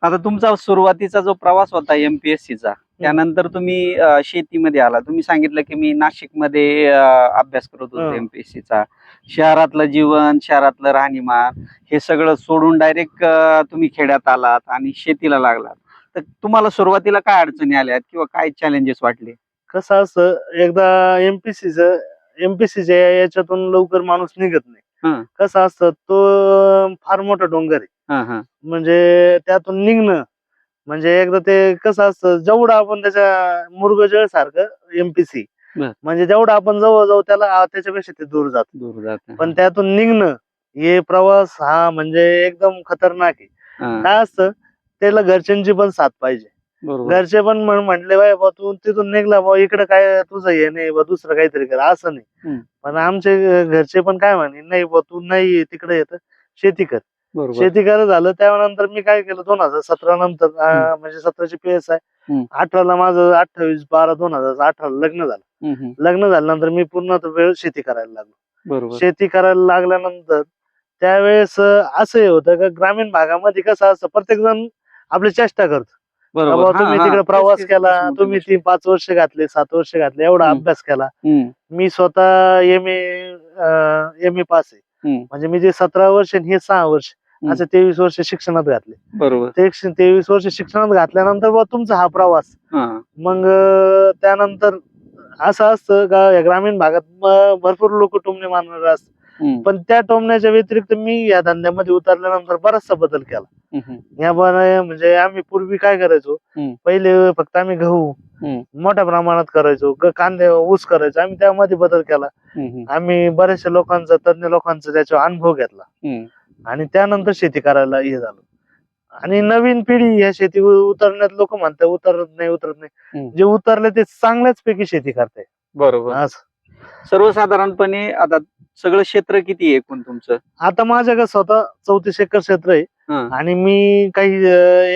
आता तुमचा सुरुवातीचा जो प्रवास होता एमपीएससीचा, त्यानंतर तुम्ही शेतीमध्ये आला. तुम्ही सांगितलं की मी नाशिकमध्ये अभ्यास करत होतो एमपीएससीचा. शहरातलं जीवन, शहरातलं राहणीमान हे सगळं सोडून डायरेक्ट तुम्ही खेड्यात आलात आणि शेतीला लागलात. तर तुम्हाला सुरुवातीला काय अडचणी आल्या किंवा काय चॅलेंजेस वाटले? कसं असं एकदा एमपीसीच्या याच्यातून लवकर माणूस निघत नाही. हं. कसं असतं तो फार मोठा डोंगर आहे. हं, हं. म्हणजे त्यातून निघणं म्हणजे एकदा ते कसं असतं जेवढं आपण त्याच्या मुरगजळ सारखं एमपीसी बर. म्हणजे जेवढं आपण जवळ जाऊ त्याला त्याच्यापेक्षा ते दूर जात. दूर जात. पण त्यातून निघणं हे प्रवास हा म्हणजे एकदम खतरनाक आहे. काय असतं त्याला घरच्यांची पण साथ पाहिजे. बरोबर. घरचे पण म्हटले बाय बा तू तिथून निघला बा इकडे काय तुझं हे नाही बा दुसरं काहीतरी कर असं नाही. पण आमचे घरचे पण काय म्हणे नाही बा तू नाही तिकडे येत शेती कर. बरोबर. शेती करत झालं त्यानंतर मी काय केलं 2017 नंतर म्हणजे 17ची PS आहे. 18ला माझं 28/12/2018 लग्न झालं. लग्न झाल्यानंतर मी पूर्ण वेळ शेती करायला लागलो. बरोबर. शेती करायला लागल्यानंतर त्यावेळेस असं हे होतं का ग्रामीण भागामध्ये कसं असतं प्रत्येक जण आपली चेष्टा करतो. बरोबर. बाबा तुम्ही तिकडे प्रवास केला मोठी तुम्ही गोष्ट. 5 वर्ष घातले 7 वर्ष घातले एवढा अभ्यास केला. मी स्वतः एम ए पास आहे. म्हणजे मी जे 17 वर्ष आणि हे 6 वर्ष असं 23 वर्ष शिक्षणात घातले. बरोबर. 23 वर्ष शिक्षणात घातल्यानंतर बा तुमचा हा प्रवास मग त्यानंतर असं असतं का या ग्रामीण भागात भरपूर लोक टोमणे मारणारे असतात. पण त्या टोमण्याच्या व्यतिरिक्त मी या धंद्यामध्ये उतरल्यानंतर बराचसा बदल केला. या म्हणजे आम्ही पूर्वी काय करायचो पहिले फक्त आम्ही गहू मोठ्या प्रमाणात करायचो कांदे ऊस करायचो आम्ही त्यामध्ये बदल केला. आम्ही बऱ्याचशा लोकांचा तज्ञ लोकांचा त्याचा अनुभव घेतला आणि त्यानंतर शेती करायला हे झालं. आणि नवीन पिढी ह्या शेती उतरण्यात लोक म्हणतात उतरत नाही. जे उतरले ते चांगल्याच पैकी शेती करताय. बरोबर. सर्वसाधारणपणे आता सगळं क्षेत्र किती आहे एकूण तुमचं? आता माझ्याकडे स्वतः 34 एकर क्षेत्र आहे आणि मी काही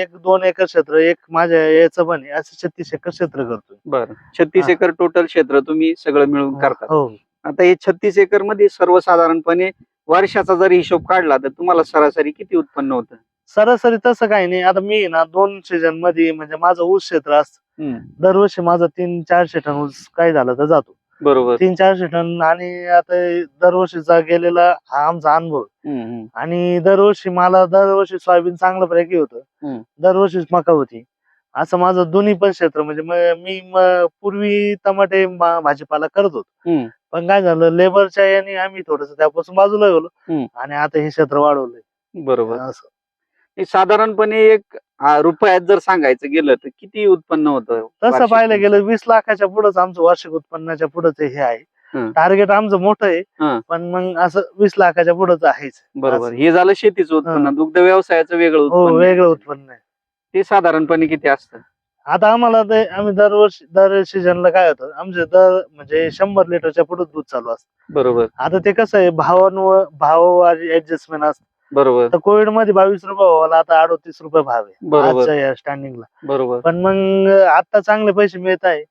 1-2 एकर क्षेत्र एक माझ्या याचं पण आहे असं 36 एकर क्षेत्र करतोय. बरं. 36 एकर टोटल क्षेत्र तुम्ही सगळं मिळून करता. हो. आता हे 36 एकर मध्ये सर्वसाधारणपणे वर्षाचा जर हिशोब काढला तर तुम्हाला सरासरी किती उत्पन्न होतं? सरासरी तसं काही नाही. आता मी ना 2 सीझन मध्ये म्हणजे माझं ऊस क्षेत्र असतं. दरवर्षी माझं 300-400 टन ऊस काय झालं तर जातो. बरोबर. 300-400 टन आणि आता दरवर्षीचा गेलेला हा आमचा अनुभव. आणि दरवर्षी सोयाबीन चांगल्या पैकी होतं. दरवर्षीच मका होती. असं माझं दोन्ही पण क्षेत्र म्हणजे मी पूर्वी टमाटे भाजीपाला करत होतो. पण काय झालं लेबरच्या याने आम्ही थोडस त्यापासून बाजूला गेलो आणि आता हे क्षेत्र वाढवलंय. बरोबर. असं साधारणपणे एक रुपयात जर सांगायचं गेलं तर किती उत्पन्न होतं? तसं पाहायला गेलं 20 लाखाच्या पुढेच आमचं वार्षिक उत्पन्नाच्या पुढेच हे आहे. टार्गेट आमचं मोठं आहे पण मग असं 20 लाखाच्या पुढेच आहेच. बरोबर. हे झालं शेतीचं उत्पन्न. दुग्ध व्यवसायाचं वेगळं हो उत्पन्न. वेगळं उत्पन्न आहे. ते साधारणपणे किती असतं? आता आम्हाला ते आम्ही दर सीझनला काय होतं आमचे म्हणजे 100 लिटरच्या पुढे दूध चालू असतं. बरोबर. आता ते कसं आहे भाव ऍडजस्टमेंट असतं. बरोबर. तर कोविड मध्ये 22 रुपये व्हायला आता 38 रुपये भाव आहे बरोबर. आजच्या या स्टँडिंगला. बरोबर. पण मग आता चांगले पैसे मिळत आहे.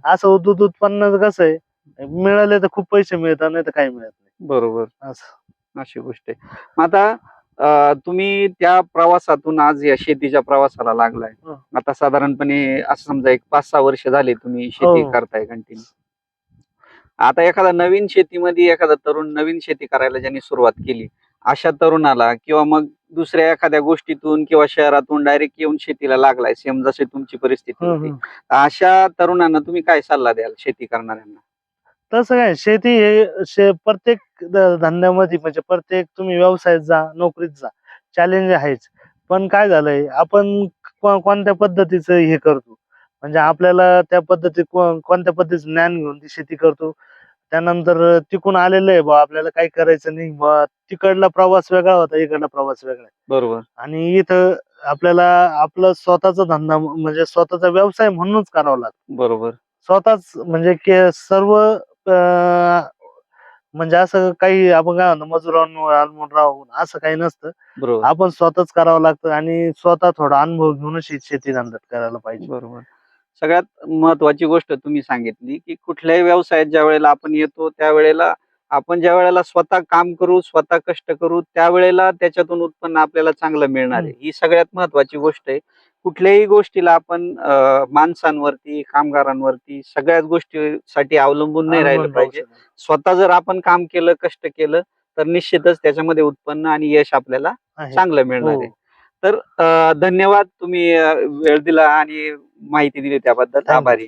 असं दूध उत्पन्न कसं आहे मिळाले तर खूप पैसे मिळतात नाही तर काही मिळत नाही. बरोबर. असं अशी गोष्ट आहे. मग आता तुम्ही त्या प्रवासातून आज या शेतीच्या प्रवासाला लागलाय. आता साधारणपणे असं समजा एक 5-6 वर्ष झाले तुम्ही शेती करताय कंटिन्यू. आता एखादा नवीन शेतीमध्ये एखादा तरुण नवीन शेती करायला ज्यांनी सुरुवात केली अशा तरुणाला किंवा मग दुसऱ्या एखाद्या गोष्टीतून किंवा शहरातून डायरेक्ट येऊन शेतीला लागलाय सेम जशी तुमची परिस्थिती होती, अशा तरुणांना तुम्ही काय सल्ला द्याल शेती करणाऱ्यांना? तसं काय शेती हे प्रत्येक धंद्यामध्ये म्हणजे प्रत्येक तुम्ही व्यवसायात जा नोकरीत जा चॅलेंज आहेच. पण काय झालंय आपण कोणत्या पद्धतीचं हे करतो म्हणजे आपल्याला त्या पद्धतीत कोणत्या पद्धतीचं ज्ञान घेऊन ती शेती करतो. त्यानंतर तिकून आलेलं आहे बा आपल्याला काही करायचं नाही बा तिकडला प्रवास वेगळा होता इकडला प्रवास वेगळा. बरोबर. आणि इथं आपल्याला आपलं स्वतःचा धंदा म्हणजे स्वतःचा व्यवसाय म्हणूनच करावा लागतो. बरोबर. स्वतःच म्हणजे सर्व म्हणजे असं काही आपण काय म्हणतो मजुरांवर राहून असं काही नसतं. आपण स्वतःच करावं लागतं आणि स्वतः थोडा अनुभव घेऊनच शेती धंदा करायला पाहिजे. बरोबर. सगळ्यात महत्वाची गोष्ट तुम्ही सांगितली की कुठल्याही व्यवसायात ज्या वेळेला आपण येतो त्यावेळेला आपण ज्या वेळेला स्वतः काम करू, स्वतः कष्ट करू, त्यावेळेला त्याच्यातून उत्पन्न आपल्याला चांगलं मिळणार आहे. ही सगळ्यात महत्वाची गोष्ट आहे. कुठल्याही गोष्टीला आपण माणसांवरती, कामगारांवरती सगळ्याच गोष्टीसाठी अवलंबून नाही राहिलं पाहिजे. स्वतः जर आपण काम केलं, कष्ट केलं, तर निश्चितच त्याच्यामध्ये उत्पन्न आणि यश आपल्याला चांगलं मिळणार आहे. तर धन्यवाद, तुम्ही वेळ दिला आणि माहिती दिली त्याबद्दल. Thank you. आभारी.